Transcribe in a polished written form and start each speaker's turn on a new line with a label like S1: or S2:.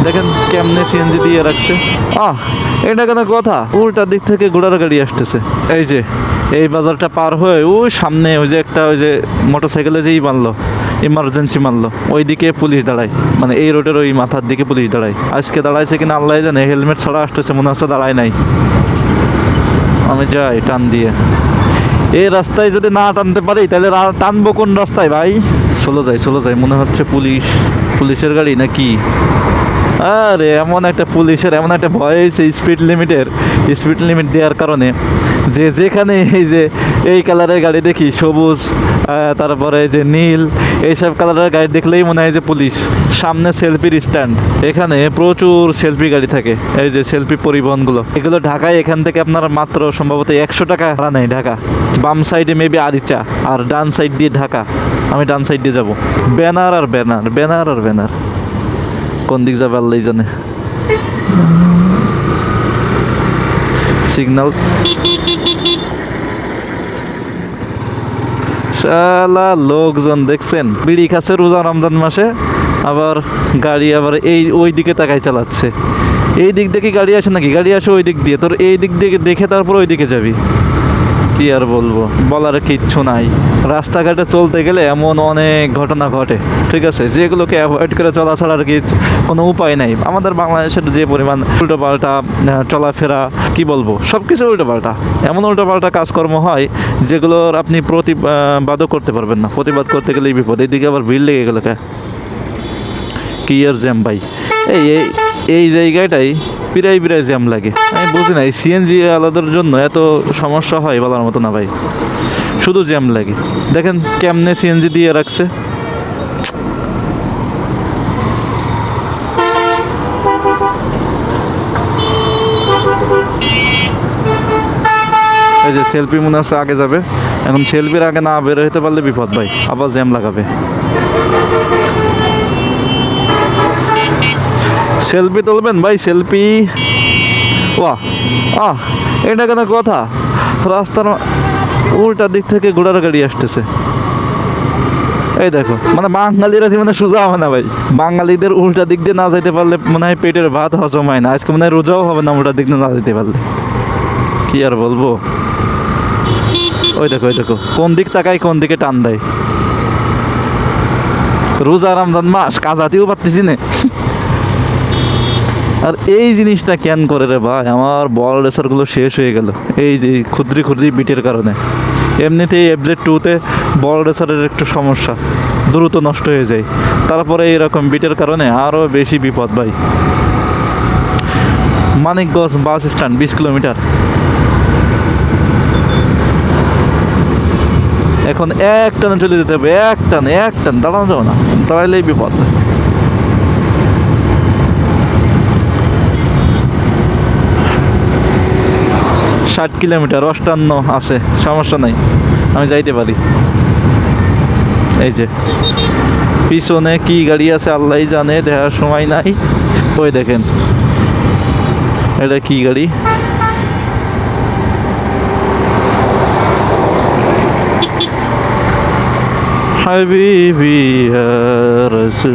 S1: দেখেন কেমনে সিএনজি দিয়ে রাখছে। এটা কেন কথা, উল্টা দিক থেকে ঘোড়ার গাড়ি আসতেছে। এই যে এই বাজারটা পার হয়ে ওই সামনে ওই যে একটা ওই যে মোটরসাইকেলে যেই মারলো, ইমার্জেন্সি মারলো, ওইদিকে পুলিশ দাঁড়ায়, মানে এই রোডের ওই মাথার দিকে পুলিশ দাঁড়ায়। আজকে দাঁড়াইছে কিনা আল্লাহ জানে, হেলমেট ছাড়া আসতেছে, মনে হচ্ছে দাঁড়ায় নাই। আমি যাই টান দিয়ে, এই রাস্তায় যদি না টানতে পারি তাহলে টানবো কোন রাস্তায় ভাই? চলো যাই, মনে হচ্ছে পুলিশের গাড়ি নাকি। আরে এমন একটা পুলিশের এমন একটা ভয় হয়েছে স্পিড লিমিট দেওয়ার কারণে, যে যেখানে এই যে এই কালারের গাড়ি দেখি, সবুজ, তারপরে যে নীল, এইসব কালারের গাড়ি দেখলেই মনে হয় যে পুলিশ। সামনে সেলফির স্ট্যান্ড, এখানে প্রচুর সেলফি গাড়ি থাকে, এই যে সেলফি পরিবহনগুলো, এগুলো ঢাকায় এখান থেকে আপনার মাত্র সম্ভবত 100 টাকা ভাড়া নেয় ঢাকা। বাম সাইডে মেবি আরিচা, আর ডান সাইড দিয়ে ঢাকা। আমি ডান সাইড দিয়ে যাবো। ব্যানার আর ব্যানার, কোন দিক যাবে আল্লাহ জানে। সিগন্যাল, শালা লোকজন দেখছেন, বিড়ি খাচ্ছে রোজা রমজান মাসে, আবার গাড়ি আবার ওই দিকে তাকাই চালাচ্ছে। এই দিক দিয়ে কি গাড়ি আসে নাকি? গাড়ি আসে ওই দিক দিয়ে, তোর এই দিক দিয়ে দেখে তারপর ওই দিকে যাবি। কি আর বলবো, বলার কিচ্ছু নাই। রাস্তাঘাটে চলতে গেলে এমন অনেক ঘটনা ঘটে, ঠিক আছে, যেগুলোকে অ্যাভয়েড করে চলা ছাড়া আর কি কোনো উপায় নাই। আমাদের বাংলাদেশের যে পরিমাণ উল্টোপাল্টা চলাফেরা, কি বলবো, সব কিছু উল্টোপাল্টা, এমন উল্টোপাল্টা কাজকর্ম হয় যেগুলোর আপনি প্রতিবাদও করতে পারবেন না। প্রতিবাদ করতে গেলেই বিপদ। এইদিকে আবার ভিড় লেগে গেল কি আর জ্যাম ভাই। এই জায়গাটাই বিরাই জ্যাম লাগে। আমি বুঝি না, এই সিএনজি আলাদার জন্য এত সমস্যা হয় বলার মতো না ভাই, শুধু জ্যাম লাগে। দেখেন কেমনে সিএনজি দিয়ে রাখছে। এই যে সেলফি মনে হচ্ছে আগে যাবে, এখন সেলফির আগে না বের হতে পারলে বিপদ ভাই, আবার জ্যাম লাগাবে। সেলফি তুলবেন ভাই, সেলফি। এটা কেন কথা, রাস্তার উল্টা দিক থেকে ঘোড়ার গাড়ি আসতেছে। এই দেখো, মানে বাঙালিরা জীবনে সোজা হবে না ভাই। বাঙালিদের উল্টা দিক দিয়ে না যাইতে পারলে মনে হয় পেটের ভাত হজম হয় না। আজকে মনে হয় রোজাও হবে না উল্টা দিক দিয়ে না যেতে পারলে। কি আর বলবো। ওই দেখো কোন দিক তাকাই কোন দিকে টান দেয়। রোজা রমজান মাস, কাজাতেও পারতেছি না। আর এই জিনিসটা কেন করে রে ভাই, আমার বল রেসারগুলো শেষ হয়ে গেল এই যে ক্ষুদ্রি বিটের কারণে। এমনিতেই FZ2-তে বল রেসারের একটু সমস্যা, দ্রুত নষ্ট হয়ে যায়, তারপরে এইরকম বিটের কারণে আরও বেশি বিপদ ভাই। মানিকগঞ্জ বাস স্ট্যান্ড 20 কিলোমিটার, এখন এক টানে চলে যেতে হবে, এক টান দাঁড়ানো যাও না, দাঁড়াইলেই বিপদ। 60 কিলোমিটার, 58 আছে, সমস্যা নাই, আমি যাইতে পারি। এই যে পিছনে কি গাড়ি আছে আল্লাহ জানে, দেখার সময় নাই। ওই দেখেন এটা কি গাড়ি, হাবিবি ইয়া রাসূল।